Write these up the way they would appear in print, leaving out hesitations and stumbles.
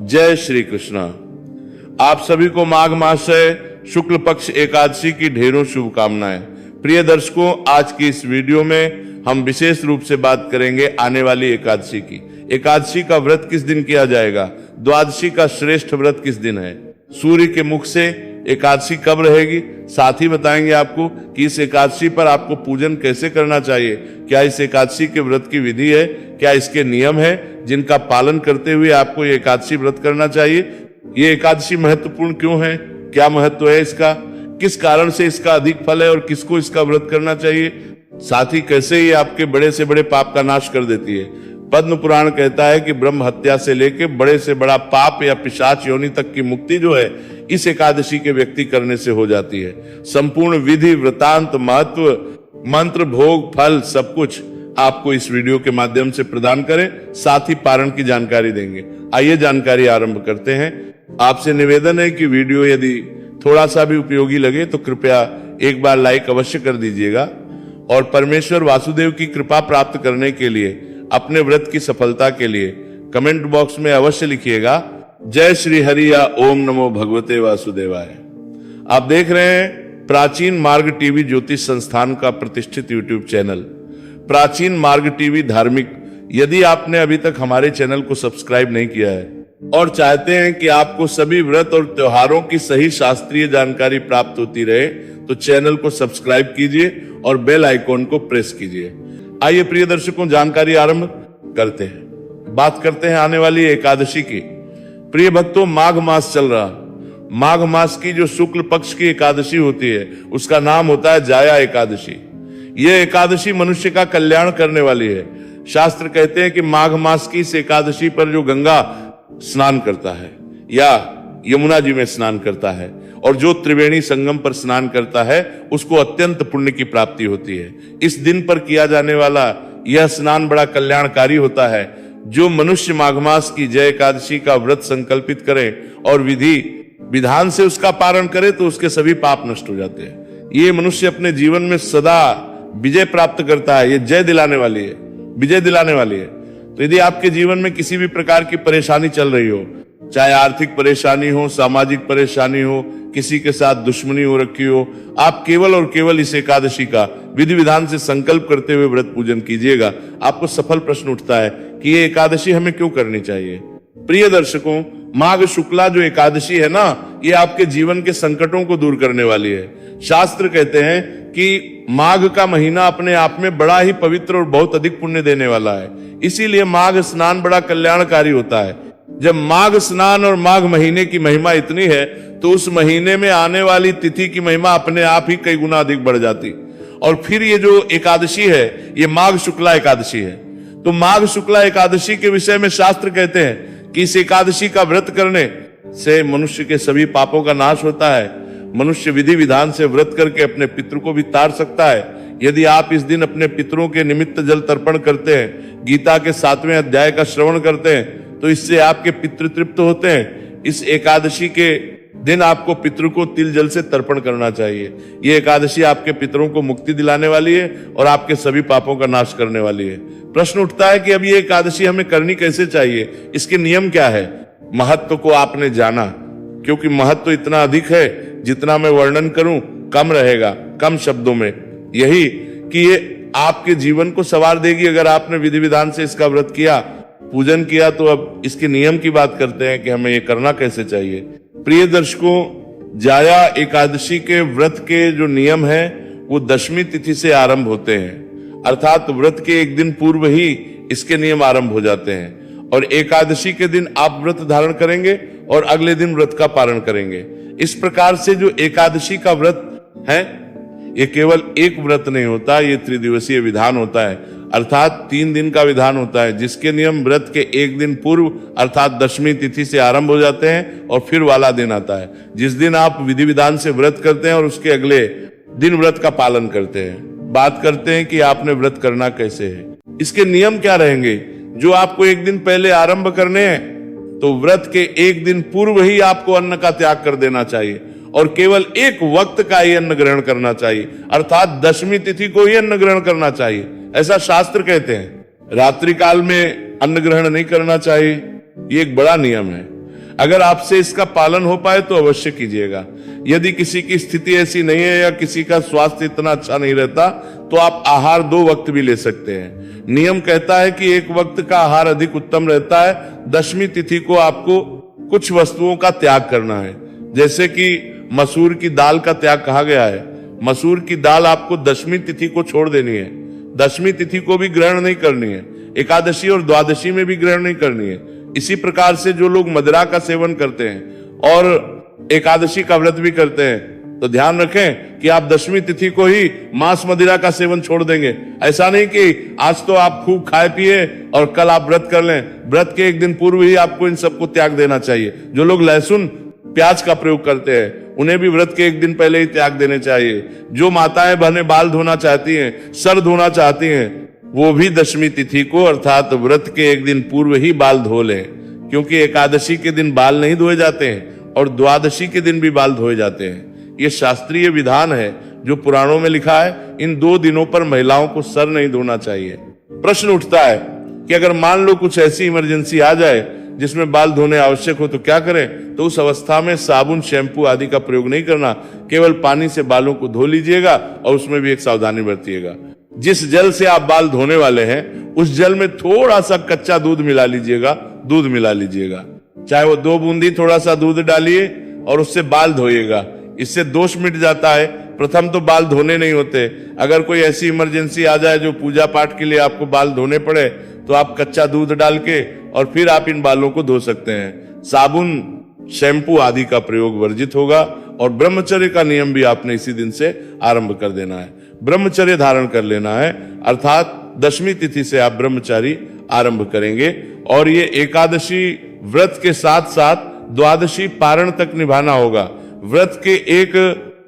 जय श्री कृष्णा। आप सभी को माघ मास से शुक्ल पक्ष एकादशी की ढेरों शुभकामनाएं। प्रिय दर्शकों, आज की इस वीडियो में हम विशेष रूप से बात करेंगे आने वाली एकादशी की। एकादशी का व्रत किस दिन किया जाएगा, द्वादशी का श्रेष्ठ व्रत किस दिन है, सूर्य के मुख से एकादशी कब रहेगी, साथ ही बताएंगे आपको कि इस एकादशी पर आपको पूजन कैसे करना चाहिए, क्या इस एकादशी के व्रत की विधि है, क्या इसके नियम है जिनका पालन करते हुए आपको ये एकादशी व्रत करना चाहिए। ये एकादशी महत्वपूर्ण क्यों है, क्या महत्व है इसका, किस कारण से इसका अधिक फल है और किसको इसका व्रत करना चाहिए, साथ ही कैसे ये आपके बड़े से बड़े पाप का नाश कर देती है। पद्म पुराण कहता है कि ब्रह्म हत्या से लेकर बड़े से बड़ा पाप या पिशाच योनि तक की मुक्ति जो है इस एकादशी के व्यक्ति करने से हो जाती है। संपूर्ण विधि, वृतांत, महत्व, मंत्र, भोग, फल सब कुछ आपको इस वीडियो के माध्यम से प्रदान करें, साथ ही पारण की जानकारी देंगे। आइए जानकारी आरंभ करते हैं। आपसे निवेदन है कि वीडियो यदि थोड़ा सा भी उपयोगी लगे तो कृपया एक बार लाइक अवश्य कर दीजिएगा और परमेश्वर वासुदेव की कृपा प्राप्त करने के लिए, अपने व्रत की सफलता के लिए कमेंट बॉक्स में अवश्य लिखिएगा जय श्री हरि या ओम नमो भगवते वासुदेवाय। आप देख रहे हैं प्राचीन मार्ग टीवी ज्योतिष संस्थान का प्रतिष्ठित यूट्यूब चैनल प्राचीन मार्ग टीवी धार्मिक। यदि आपने अभी तक हमारे चैनल को सब्सक्राइब नहीं किया है और चाहते हैं कि आपको सभी व्रत और त्योहारों की सही शास्त्रीय जानकारी प्राप्त होती रहे तो चैनल को सब्सक्राइब कीजिए और बेल आइकॉन को प्रेस कीजिए। आइए प्रिय दर्शकों, जानकारी आरंभ करते हैं। बात करते हैं आने वाली एकादशी की। प्रिय भक्तों, माघ मास चल रहा। माघ मास की जो शुक्ल पक्ष की एकादशी होती है उसका नाम होता है जाया एकादशी। यह एकादशी मनुष्य का कल्याण करने वाली है। शास्त्र कहते हैं कि माघ मास की इस एकादशी पर जो गंगा स्नान करता है या यमुना जी में स्नान करता है और जो त्रिवेणी संगम पर स्नान करता है उसको अत्यंत पुण्य की प्राप्ति होती है। इस दिन पर किया जाने वाला यह स्नान बड़ा कल्याणकारी होता है। जो मनुष्य माघ मास की जय एकादशी का व्रत संकल्पित करे और विधि विधान से उसका पारण करे तो उसके सभी पाप नष्ट हो जाते हैं। ये मनुष्य अपने जीवन में सदा विजय प्राप्त करता है। ये जय दिलाने वाली है, विजय दिलाने वाली है। तो यदि आपके जीवन में किसी भी प्रकार की परेशानी चल रही हो, चाहे आर्थिक परेशानी हो, सामाजिक परेशानी हो, किसी के साथ दुश्मनी हो रखी हो, आप केवल और केवल इस एकादशी का विधि विधान से संकल्प करते हुए व्रत पूजन कीजिएगा। आपको सफल प्रश्न उठता है कि ये एकादशी हमें क्यों करनी चाहिए। प्रिय दर्शकों, माघ शुक्ला जो एकादशी है ना, ये आपके जीवन के संकटों को दूर करने वाली है। शास्त्र कहते हैं कि माघ का महीना अपने आप में बड़ा ही पवित्र और बहुत अधिक पुण्य देने वाला है। इसीलिए माघ स्नान बड़ा कल्याणकारी होता है। जब माघ स्नान और माघ महीने की महिमा इतनी है तो उस महीने में आने वाली तिथि की महिमा अपने आप ही कई गुना अधिक बढ़ जाती। और फिर ये जो एकादशी है ये माघ शुक्ला एकादशी है। तो माघ शुक्ला एकादशी के विषय में शास्त्र कहते हैं कि इस एकादशी का व्रत करने से मनुष्य के सभी पापों का नाश होता है। मनुष्य विधि विधान से व्रत करके अपने पितृ को भी तार सकता है। यदि आप इस दिन अपने पितरों के निमित्त जल तर्पण करते हैं, गीता के 7वें अध्याय का श्रवण करते हैं तो इससे आपके पितृ तृप्त होते हैं। इस एकादशी के दिन आपको पितृ को तिल जल से तर्पण करना चाहिए। ये एकादशी आपके पितरों को मुक्ति दिलाने वाली है और आपके सभी पापों का नाश करने वाली है। प्रश्न उठता है कि अब ये एकादशी हमें करनी कैसे चाहिए, इसके नियम क्या है। महत्व को आपने जाना, क्योंकि महत्व इतना अधिक है जितना मैं वर्णन करूं कम रहेगा, कम शब्दों में। यही कि ये आपके जीवन को संवार देगी अगर आपने विधि विधान से इसका व्रत किया, पूजन किया। तो अब इसके नियम की बात करते हैं कि हमें ये करना कैसे चाहिए। प्रिय दर्शकों, जाया एकादशी के व्रत के जो नियम है वो दशमी तिथि से आरंभ होते हैं, अर्थात व्रत के एक दिन पूर्व ही इसके नियम आरंभ हो जाते हैं। और एकादशी के दिन आप व्रत धारण करेंगे और अगले दिन व्रत का पारण करेंगे। इस प्रकार से जो एकादशी का व्रत है ये केवल एक व्रत नहीं होता, ये त्रिदिवसीय विधान होता है, अर्थात 3 दिन का विधान होता है, जिसके नियम व्रत के एक दिन पूर्व अर्थात दशमी तिथि से आरंभ हो जाते हैं और फिर वाला दिन आता है जिस दिन आप विधि विधान से व्रत करते हैं और उसके अगले दिन व्रत का पालन करते हैं। बात करते हैं कि आपने व्रत करना कैसे है, इसके नियम क्या रहेंगे। जो आपको एक दिन पहले आरंभ करने हैं तो व्रत के एक दिन पूर्व ही आपको अन्न का त्याग कर देना चाहिए और केवल एक वक्त का ही अन्न ग्रहण करना चाहिए, अर्थात दशमी तिथि को ही अन्न ग्रहण करना चाहिए, ऐसा शास्त्र कहते हैं। रात्रि काल में अन्न ग्रहण नहीं करना चाहिए, ये एक बड़ा नियम है। अगर आपसे इसका पालन हो पाए तो अवश्य कीजिएगा। यदि किसी की स्थिति ऐसी नहीं है या किसी का स्वास्थ्य इतना अच्छा नहीं रहता तो आप आहार 2 वक्त भी ले सकते हैं। नियम कहता है कि 1 वक्त का आहार अधिक उत्तम रहता है। दशमी तिथि को आपको कुछ वस्तुओं का त्याग करना है, जैसे कि मसूर की दाल का त्याग कहा गया है। मसूर की दाल आपको दशमी तिथि को छोड़ देनी है, दशमी तिथि को भी ग्रहण नहीं करनी है, एकादशी और द्वादशी में भी ग्रहण नहीं करनी है। इसी प्रकार से जो लोग मदिरा का सेवन करते हैं और एकादशी का व्रत भी करते हैं तो ध्यान रखें कि आप दशमी तिथि को ही मांस मदिरा का सेवन छोड़ देंगे। ऐसा नहीं कि आज तो आप खूब खाए पिए और कल आप व्रत कर लें। व्रत के 1 दिन पूर्व ही आपको इन सबको त्याग देना चाहिए। जो लोग लहसुन प्याज का प्रयोग करते हैं उन्हें भी व्रत के 1 दिन पहले ही त्याग देने चाहिए। जो माताएं बहनें बाल धोना चाहती हैं, सर धोना चाहती हैं, वो भी दशमी तिथि को अर्थात व्रत के 1 दिन पूर्व ही बाल धो लें, क्योंकि एकादशी के दिन बाल नहीं धोए जाते हैं और द्वादशी के दिन भी बाल धोए जाते हैं। ये शास्त्रीय विधान है जो पुराणों में लिखा है। इन 2 दिनों पर महिलाओं को सर नहीं धोना चाहिए। प्रश्न उठता है कि अगर मान लो कुछ ऐसी इमरजेंसी आ जाए जिसमें बाल धोने आवश्यक हो तो क्या करें? तो उस अवस्था में साबुन, शैम्पू आदि का प्रयोग नहीं करना, केवल पानी से बालों को धो लीजिएगा और उसमें भी एक सावधानी बरतिएगा। जिस जल से आप बाल धोने वाले हैं उस जल में थोड़ा सा कच्चा दूध मिला लीजिएगा, दूध मिला लीजिएगा, चाहे वो 2 बूंदी थोड़ा सा दूध डालिए और उससे बाल धोइएगा। इससे दोष मिट जाता है। प्रथम तो बाल धोने नहीं होते। अगर कोई ऐसी इमरजेंसी आ जाए जो पूजा पाठ के लिए आपको बाल धोने पड़े तो आप कच्चा दूध डाल के और फिर आप इन बालों को धो सकते हैं। साबुन, शैम्पू आदि का प्रयोग वर्जित होगा और ब्रह्मचर्य का नियम भी आपने इसी दिन से आरंभ कर देना है। ब्रह्मचर्य धारण कर लेना है, अर्थात दशमी तिथि से आप ब्रह्मचारी आरंभ करेंगे और ये एकादशी व्रत के साथ साथ द्वादशी पारण तक निभाना होगा। व्रत के 1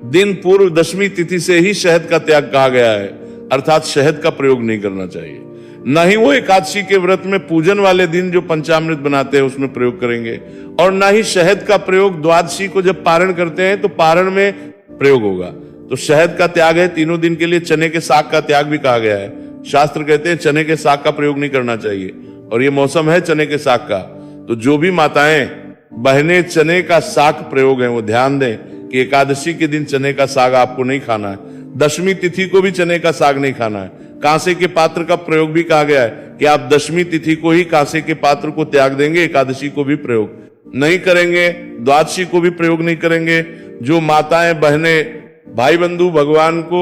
दिन पूर्व दशमी तिथि से ही शहद का त्याग कहा गया है, अर्थात शहद का प्रयोग नहीं करना चाहिए। न ही वो एकादशी के व्रत में पूजन वाले दिन जो पंचामृत बनाते हैं उसमें प्रयोग करेंगे और न ही शहद का प्रयोग द्वादशी को जब पारण करते हैं तो पारण में प्रयोग होगा। तो शहद का त्याग है 3 दिन के लिए। चने के साग का त्याग भी कहा गया है। शास्त्र कहते हैं चने के साग का प्रयोग नहीं करना चाहिए और ये मौसम है चने के साग का। तो जो भी माताएं बहनें चने का साग प्रयोग है वो ध्यान दें कि एकादशी के दिन चने का साग आपको नहीं खाना है। दशमी तिथि को भी चने का साग नहीं खाना है। कांसे के पात्र का प्रयोग भी कहा गया है कि आप दशमी तिथि को ही कांसे के पात्र को त्याग देंगे, एकादशी को भी प्रयोग नहीं करेंगे, द्वादशी को भी प्रयोग नहीं करेंगे। जो माताएं बहनें भाई बंधु भगवान को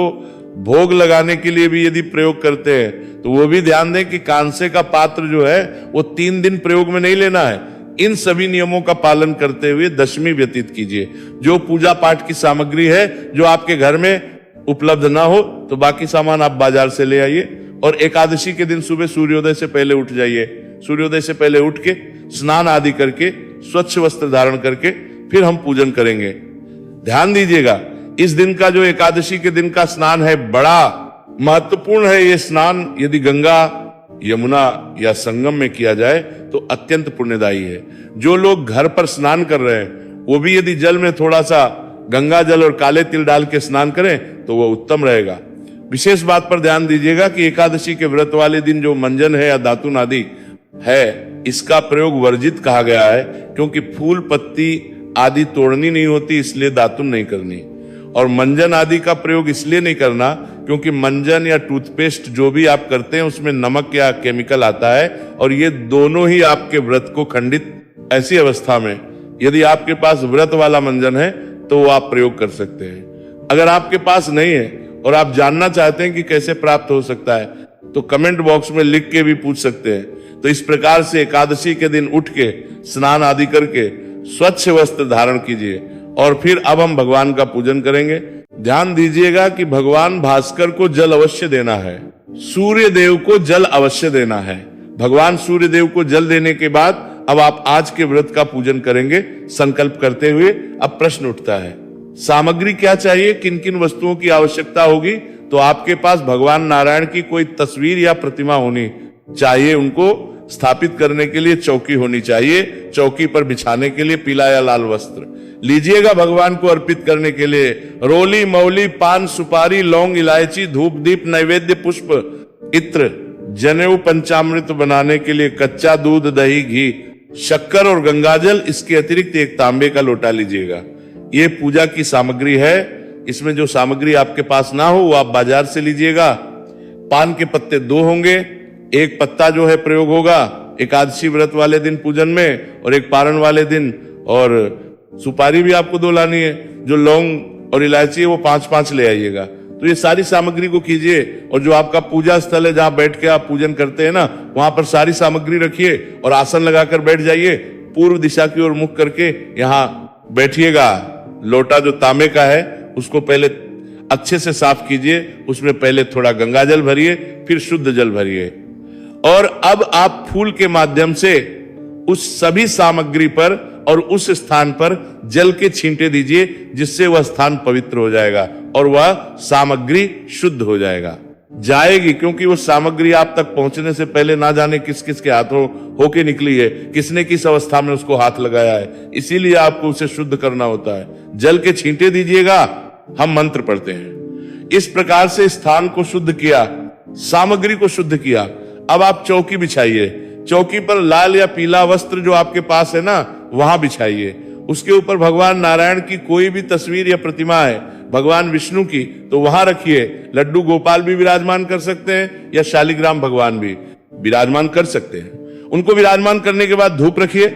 भोग लगाने के लिए भी यदि प्रयोग करते हैं तो वो भी ध्यान दें कि कांसे का पात्र जो है वो 3 दिन प्रयोग में नहीं लेना है। इन सभी नियमों का पालन करते हुए दशमी व्यतीत कीजिए। जो पूजा पाठ की सामग्री है जो आपके घर में उपलब्ध ना हो तो बाकी सामान आप बाजार से ले आइए और एकादशी के दिन सुबह सूर्योदय से पहले उठ जाइए। सूर्योदय से पहले उठ के स्नान आदि करके स्वच्छ वस्त्र धारण करके फिर हम पूजन करेंगे। ध्यान दीजिएगा, इस दिन का जो एकादशी के दिन का स्नान है बड़ा महत्वपूर्ण है। ये स्नान यदि गंगा, यमुना या संगम में किया जाए तो अत्यंत पुण्यदायी है। जो लोग घर पर स्नान कर रहे हैं वो भी यदि जल में थोड़ा सा गंगा जल और काले तिल डाल के स्नान करें तो वो उत्तम रहेगा। विशेष बात पर ध्यान दीजिएगा कि एकादशी के व्रत वाले दिन जो मंजन है या दातुन आदि है इसका प्रयोग वर्जित कहा गया है, क्योंकि फूल पत्ती आदि तोड़नी नहीं होती इसलिए दातुन नहीं करनी। और मंजन आदि का प्रयोग इसलिए नहीं करना क्योंकि मंजन या टूथपेस्ट जो भी आप करते हैं उसमें नमक या केमिकल आता है और ये दोनों ही आपके व्रत को खंडित। ऐसी अवस्था में यदि आपके पास व्रत वाला मंजन है तो वो आप प्रयोग कर सकते हैं। अगर आपके पास नहीं है और आप जानना चाहते हैं कि कैसे प्राप्त हो सकता है तो कमेंट बॉक्स में लिख के भी पूछ सकते हैं। तो इस प्रकार से एकादशी के दिन उठ के स्नान आदि करके स्वच्छ वस्त्र धारण कीजिए और फिर अब हम भगवान का पूजन करेंगे। ध्यान दीजिएगा कि भगवान भास्कर को जल अवश्य देना है, सूर्य देव को जल अवश्य देना है। भगवान सूर्य देव को जल देने के बाद अब आप आज के व्रत का पूजन करेंगे संकल्प करते हुए। अब प्रश्न उठता है सामग्री क्या चाहिए, किन किन वस्तुओं की आवश्यकता होगी? तो आपके पास भगवान नारायण की कोई तस्वीर या प्रतिमा होनी चाहिए। उनको स्थापित करने के लिए चौकी होनी चाहिए। चौकी पर बिछाने के लिए पीला या लाल वस्त्र लीजिएगा। भगवान को अर्पित करने के लिए रोली, मौली, पान, सुपारी, लौंग, इलायची, धूप, दीप, नैवेद्य, पुष्प, इत्र, जनेऊ, पंचामृत बनाने के लिए कच्चा दूध, दही, घी शक्कर और गंगाजल, इसके अतिरिक्त एक तांबे का लोटा लीजिएगा। ये पूजा की सामग्री है। इसमें जो सामग्री आपके पास ना हो वो आप बाजार से लीजिएगा। पान के पत्ते 2 होंगे, एक पत्ता जो है प्रयोग होगा एकादशी व्रत वाले दिन पूजन में और एक पारण वाले दिन, और सुपारी भी आपको 2 लानी है। जो लौंग और इलायची है वो 5-5 ले आइएगा। तो ये सारी सामग्री को कीजिए और जो आपका पूजा स्थल है जहां बैठ के आप पूजन करते हैं ना, वहां पर सारी सामग्री रखिए और आसन लगाकर बैठ जाइए। पूर्व दिशा की ओर मुख करके यहां बैठिएगा। लोटा जो तांबे का है उसको पहले अच्छे से साफ कीजिए, उसमें पहले थोड़ा गंगाजल भरिए, फिर शुद्ध जल भरिए, और अब आप फूल के माध्यम से उस सभी सामग्री पर और उस स्थान पर जल के छींटे दीजिए, जिससे वह स्थान पवित्र हो जाएगा और वह सामग्री शुद्ध हो जाएगी। क्योंकि वो सामग्री आप तक पहुंचने से पहले ना जाने किस किस के हाथों होके निकली है, किसने किस अवस्था में उसको हाथ लगाया है, इसीलिए आपको उसे शुद्ध करना होता है। जल के छींटे दीजिएगा, हम मंत्र पढ़ते हैं। इस प्रकार से स्थान को शुद्ध किया, सामग्री को शुद्ध किया। अब आप चौकी बिछाइए। चौकी पर लाल या पीला वस्त्र जो आपके पास है ना, वहां बिछाइए। उसके ऊपर भगवान नारायण की कोई भी तस्वीर या प्रतिमा है, भगवान विष्णु की, तो वहां रखिए। लड्डू गोपाल भी विराजमान कर सकते हैं या शालिग्राम भगवान भी विराजमान कर सकते हैं। उनको विराजमान करने के बाद धूप रखिए,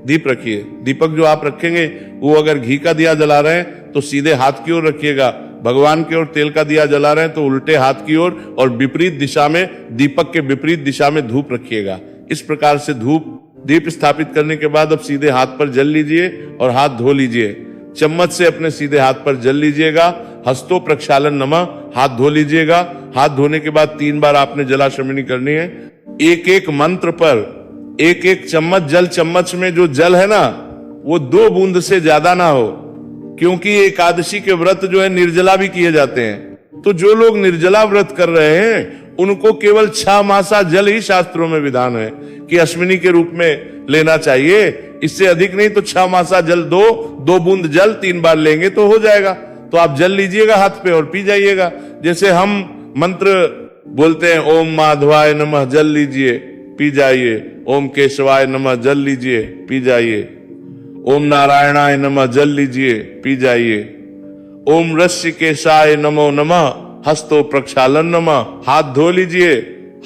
दीप रखिए। दीपक जो आप रखेंगे वो अगर घी का दिया जला रहे हैं तो सीधे हाथ की ओर रखिएगा, भगवान की ओर तेल का दिया जला रहे हैं तो उल्टे हाथ की ओर, और विपरीत दिशा में, दीपक के विपरीत दिशा में धूप रखिएगा। इस प्रकार से धूप दीप स्थापित करने के बाद अब सीधे हाथ पर जल लीजिए और हाथ धो लीजिए। चम्मच से अपने सीधे हाथ पर जल लीजिएगा। हस्तो प्रक्षालन नमः, हाथ धो लीजिएगा। हाथ धोने के बाद 3 बार आपने जलाशमनी करनी है। एक एक मंत्र पर एक एक चम्मच जल, चम्मच में जो जल है ना वो 2 बूंद से ज्यादा ना हो, क्योंकि एकादशी के व्रत जो है निर्जला भी किए जाते हैं। तो जो लोग निर्जला व्रत कर रहे हैं उनको केवल 6 मासा जल ही शास्त्रों में विधान है कि अश्विनी के रूप में लेना चाहिए। इससे अधिक नहीं तो 6 मासा जल, 2 बूंद जल 3 बार लेंगे तो हो जाएगा। तो आप जल लीजिएगा हाथ पे और पी जाइएगा। जैसे हम मंत्र बोलते हैं, ओम माधवाय नमः, जल लीजिए पी जाइए। ओम केशवाय नमः, जल लीजिए पी जाइए। ओम नारायणाय नमः, जल लीजिए पी जाइए। ओम ऋषिकेशाय नमो नमः, हस्तो प्रक्षालन नमः, हाथ धो लीजिए।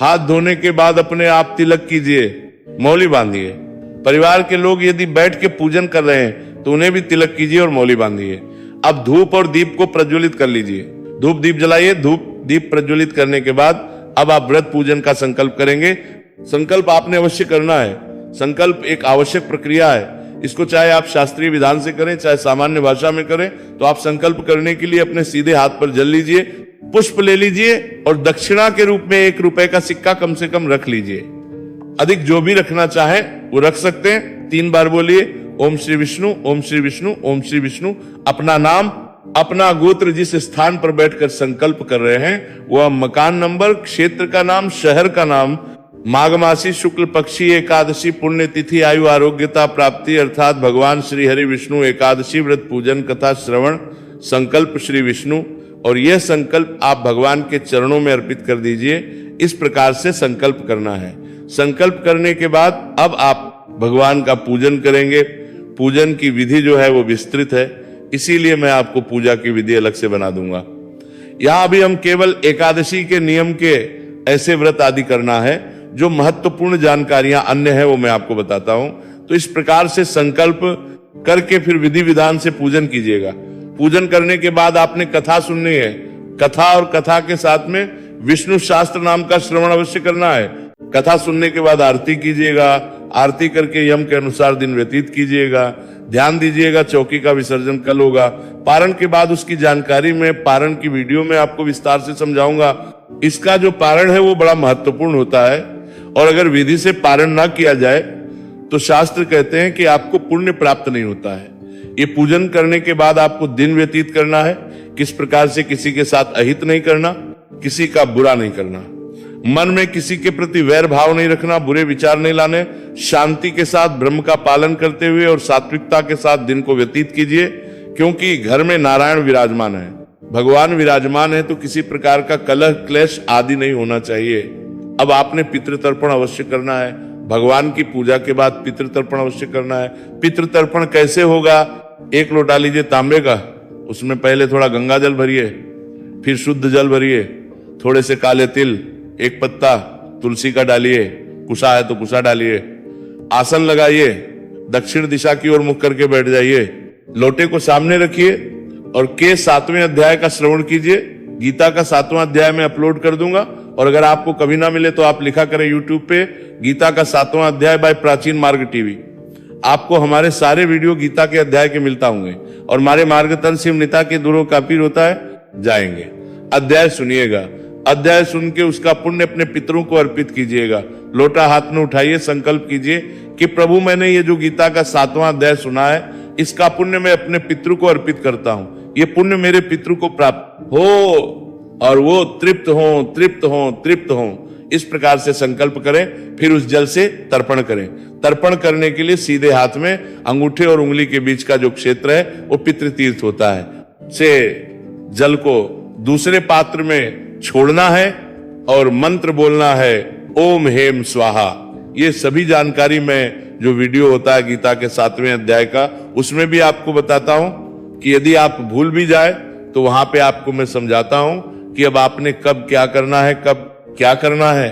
हाथ धोने के बाद अपने आप तिलक कीजिए, मौली बांधिए। परिवार के लोग यदि बैठ के पूजन कर रहे हैं तो उन्हें भी तिलक कीजिए और मौली बांधिए। अब धूप और दीप को प्रज्वलित कर लीजिए। धूप दीप जलाइए। धूप दीप प्रज्वलित करने के बाद अब आप व्रत पूजन का संकल्प करेंगे। संकल्प आपने अवश्य करना है। संकल्प एक आवश्यक प्रक्रिया है। इसको चाहे आप शास्त्रीय विधान से करें चाहे सामान्य भाषा में करें, तो आप संकल्प करने के लिए अपने सीधे हाथ पर जल लीजिए, पुष्प ले लीजिए और दक्षिणा के रूप में 1 रुपए का सिक्का कम से कम रख लीजिए। अधिक जो भी रखना चाहे वो रख सकते हैं। 3 बार बोलिए, ओम श्री विष्णु, ओम श्री विष्णु, ओम श्री विष्णु। अपना नाम, अपना गोत्र, जिस स्थान पर बैठकर संकल्प कर रहे हैं वह मकान नंबर, क्षेत्र का नाम, शहर का नाम, माघ मासी शुक्ल पक्षी एकादशी, पुण्य तिथि, आयु, आरोग्यता, प्राप्ति, अर्थात भगवान श्री हरि विष्णु एकादशी व्रत पूजन कथा श्रवण, संकल्प श्री विष्णु। और यह संकल्प आप भगवान के चरणों में अर्पित कर दीजिए। इस प्रकार से संकल्प करना है। संकल्प करने के बाद अब आप भगवान का पूजन करेंगे। पूजन की विधि जो है वो विस्तृत है, इसीलिए मैं आपको पूजा की विधि अलग से बना दूंगा। यहां अभी हम केवल एकादशी के नियम के ऐसे व्रत आदि करना है। जो महत्वपूर्ण जानकारियां अन्य है वो मैं आपको बताता हूं। तो इस प्रकार से संकल्प करके फिर विधि विधान से पूजन कीजिएगा। पूजन करने के बाद आपने कथा सुननी है। कथा और कथा के साथ में विष्णु शास्त्र नाम का श्रवण अवश्य करना है। कथा सुनने के बाद आरती कीजिएगा। आरती करके यम के अनुसार दिन व्यतीत कीजिएगा। ध्यान दीजिएगा चौकी का विसर्जन कल होगा। पारण के बाद उसकी जानकारी में पारण की वीडियो में आपको विस्तार से समझाऊंगा। इसका जो पारण है वो बड़ा महत्वपूर्ण होता है, और अगर विधि से पारण ना किया जाए तो शास्त्र कहते हैं कि आपको पुण्य प्राप्त नहीं होता है। ये पूजन करने के बाद आपको दिन व्यतीत करना है। किस प्रकार से किसी के साथ अहित नहीं करना, किसी का बुरा नहीं करना, मन में किसी के प्रति वैर भाव नहीं रखना, बुरे विचार नहीं लाने, शांति के साथ ब्रह्म का पालन करते हुए और सात्विकता के साथ दिन को व्यतीत कीजिए। क्योंकि घर में नारायण विराजमान है, भगवान विराजमान है, तो किसी प्रकार का कलह क्लेश आदि नहीं होना चाहिए। अब आपने पितृतर्पण अवश्य करना है, भगवान की पूजा के बाद पितृतर्पण अवश्य करना है। पितृतर्पण कैसे होगा? 1 लोटा लीजिए तांबे का, उसमें पहले थोड़ा गंगा जल भरिए, फिर शुद्ध जल भरिए, थोड़े से काले तिल, 1 पत्ता तुलसी का डालिए, कुशा है तो कुशा डालिए, आसन लगाइए, दक्षिण दिशा की ओर मुख करके बैठ जाइए, लोटे को सामने रखिए और के 7वें अध्याय का श्रवण कीजिए। गीता का 7वां अध्याय मैं अपलोड कर दूंगा, और अगर आपको कभी ना मिले तो आप लिखा करें यूट्यूब पे गीता का 7वां अध्याय बाय प्राचीन मार्ग टीवी। आपको हमारे सारे वीडियो गीता के अध्याय के मिलता होंगे। और हमारे मार्गतल शिवनिता के दूरों का पीर होता है, जाएंगे, अध्याय सुनिएगा, अध्याय सुन के उसका पुण्य अपने पितरों को अर्पित कीजिएगा। लोटा हाथ में उठाइए, संकल्प कीजिए कि प्रभु मैंने ये जो गीता का 7वां अध्याय सुना है, इसका पुण्य मैं अपने पितरों को अर्पित करता हूं। ये पुण्य मेरे पितरों को प्राप्त हो और वो तृप्त हो, तृप्त हो, तृप्त हो, इस प्रकार से संकल्प करें। फिर उस जल से तर्पण करें। तर्पण करने के लिए सीधे हाथ में अंगूठे और उंगली के बीच का जो क्षेत्र है वो पितृतीर्थ होता है, से जल को दूसरे पात्र में छोड़ना है और मंत्र बोलना है, ओम हेम स्वाहा। ये सभी जानकारी मैं जो वीडियो होता है गीता के 7वें अध्याय का, उसमें भी आपको बताता हूं कि यदि आप भूल भी जाए तो वहां पे आपको मैं समझाता हूं कि अब आपने कब क्या करना है, कब क्या करना है।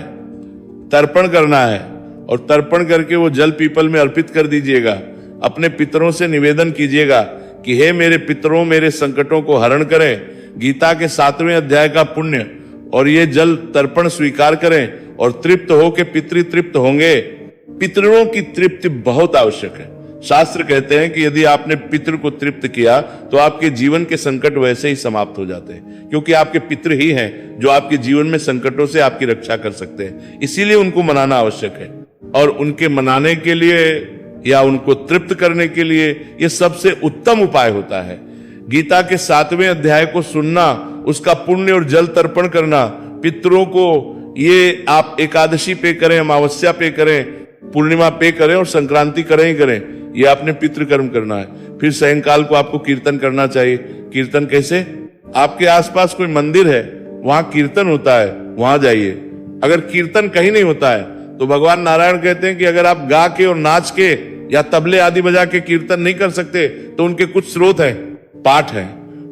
तर्पण करना है और तर्पण करके वो जल पीपल में अर्पित कर दीजिएगा। अपने पितरों से निवेदन कीजिएगा कि हे मेरे पितरों, मेरे संकटों को हरण करें, गीता के 7वें अध्याय का पुण्य और ये जल तर्पण स्वीकार करें और तृप्त होके पितृ तृप्त होंगे। पितरों की तृप्ति बहुत आवश्यक है। शास्त्र कहते हैं कि यदि आपने पितृ को तृप्त किया तो आपके जीवन के संकट वैसे ही समाप्त हो जाते हैं, क्योंकि आपके पितृ ही हैं जो आपके जीवन में संकटों से आपकी रक्षा कर सकते हैं। इसीलिए उनको मनाना आवश्यक है। और उनके मनाने के लिए या उनको तृप्त करने के लिए यह सबसे उत्तम उपाय होता है। गीता के 7वें अध्याय को सुनना, उसका पुण्य और जल तर्पण करना, पितरों को ये आप एकादशी पे करें, अमावस्या पे करें, पूर्णिमा पे करें और संक्रांति करें ही करें, ये आपने पितृ कर्म करना है। फिर सायंकाल को आपको कीर्तन करना चाहिए। कीर्तन कैसे? आपके आसपास कोई मंदिर है, वहां कीर्तन होता है, वहां जाइए। अगर कीर्तन कहीं नहीं होता है तो भगवान नारायण कहते हैं कि अगर आप गा के और नाच के या तबले आदि बजा के कीर्तन नहीं कर सकते तो उनके कुछ स्रोत हैं, पाठ हैं,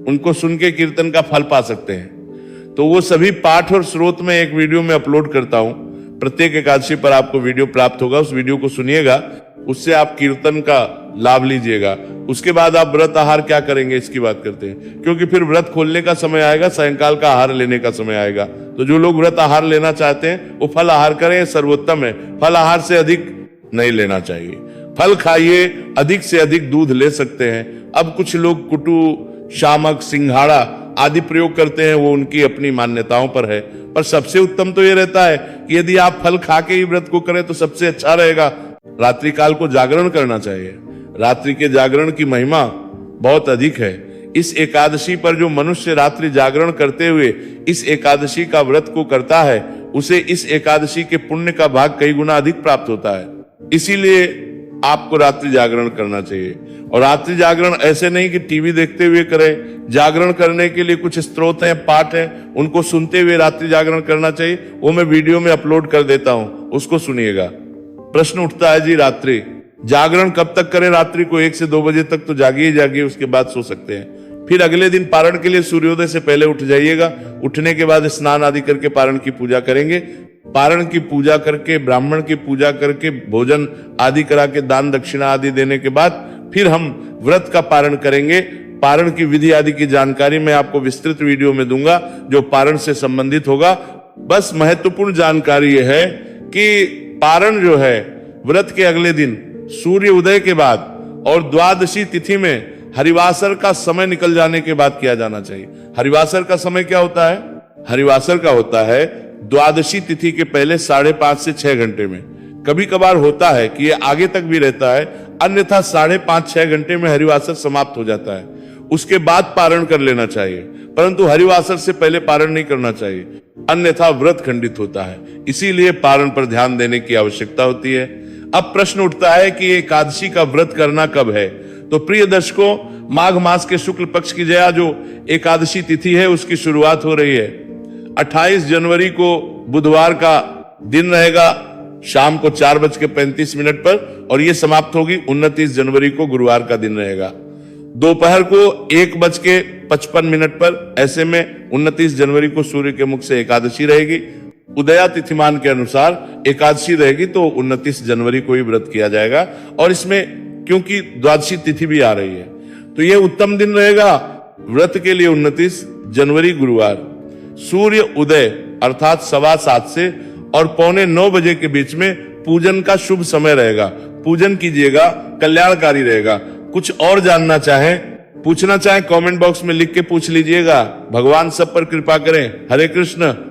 उनको सुन के कीर्तन का फल पा सकते हैं। तो वो सभी पाठ और स्रोत में एक वीडियो में अपलोड करता हूं। प्रत्येक एकादशी पर आपको वीडियो प्राप्त होगा, उस वीडियो को सुनिएगा, उससे आप कीर्तन का लाभ लीजिएगा। उसके बाद आप व्रत आहार क्या करेंगे इसकी बात करते हैं, क्योंकि फिर व्रत खोलने का समय आएगा, सायंकाल का आहार लेने का समय आएगा। तो जो लोग व्रत आहार लेना चाहते हैं वो फल आहार करें, सर्वोत्तम है। फल आहार से अधिक नहीं लेना चाहिए। फल खाइए, अधिक से अधिक दूध ले सकते हैं। अब कुछ लोग कुटु, शामक, सिंघाड़ा आदि प्रयोग करते हैं, वो उनकी अपनी मान्यताओं पर है। पर सबसे उत्तम तो ये रहता है कि यदि आप फल खा के ही व्रत को करें तो सबसे अच्छा रहेगा। रात्रि काल को जागरण करना चाहिए। रात्रि के जागरण की महिमा बहुत अधिक है। इस एकादशी पर जो मनुष्य रात्रि जागरण करते हुए इस एकादशी का व्रत को करता है, उसे इस एकादशी के पुण्य का भाग कई गुना अधिक प्राप्त होता है। इसीलिए आपको रात्रि जागरण करना चाहिए। और रात्रि जागरण ऐसे नहीं कि टीवी देखते हुए करें। जागरण करने के लिए कुछ स्त्रोत हैं, पाठ हैं, उनको सुनते हुए रात्रि जागरण करना चाहिए। वो मैं वीडियो में अपलोड कर देता हूं, उसको सुनिएगा। प्रश्न उठता है जी, रात्रि जागरण कब तक करें? रात्रि को 1 से 2 बजे तक तो जागिए जागिए, उसके बाद सो सकते हैं। फिर अगले दिन पारण के लिए सूर्योदय से पहले उठ जाइएगा। उठने के बाद स्नान आदि करके पारण की पूजा करेंगे। पारण की पूजा करके, ब्राह्मण की पूजा करके, भोजन आदि करा के, दान दक्षिणा आदि देने के बाद फिर हम व्रत का पारण करेंगे। पारण की विधि आदि की जानकारी मैं आपको विस्तृत वीडियो में दूंगा जो पारण से संबंधित होगा। बस महत्वपूर्ण जानकारी यह है कि पारण जो है व्रत के अगले दिन सूर्य उदय के बाद और द्वादशी तिथि में हरिवासर का समय निकल जाने के बाद किया जाना चाहिए। हरिवासर का समय क्या होता है? हरिवासर का होता है द्वादशी तिथि के पहले 5.5 से 6 घंटे में। कभी कभार होता है कि ये आगे तक भी रहता है, अन्यथा 5.5-6 घंटे में हरिवासर समाप्त हो जाता है। उसके बाद पारण कर लेना चाहिए, परंतु हरिवासर से पहले पारण नहीं करना चाहिए, अन्यथा व्रत खंडित होता है। इसीलिए पारण पर ध्यान देने की आवश्यकता होती है। अब प्रश्न उठता है कि एकादशी का व्रत करना कब है? तो प्रिय दर्शकों, माघ मास के शुक्ल पक्ष की जया जो एकादशी तिथि है उसकी शुरुआत हो रही है। 28 जनवरी को बुधवार का दिन रहेगा शाम को 4:35 पर, और ये समाप्त होगी 29 जनवरी को, गुरुवार का दिन रहेगा। दोपहर को 1:55 पर, ऐसे में 29 जनवरी को सूर्य के मुख से एकादशी रहेगी। उदया तिथिमान के अनुसार एकादशी रहेगी तो 29 जनवरी को ही व्रत किया जाएगा, और इसमें क्योंकि द्वादशी तिथि भी आ रही है तो यह उत्तम दिन रहेगा व्रत के लिए। 29 जनवरी गुरुवार, सूर्य उदय अर्थात 7:15 से और 8:45 बजे के बीच में पूजन का शुभ समय रहेगा। पूजन कीजिएगा, कल्याणकारी रहेगा। कुछ और जानना चाहें, पूछना चाहें, कमेंट बॉक्स में लिख के पूछ लीजिएगा। भगवान सब पर कृपा करें। हरे कृष्ण।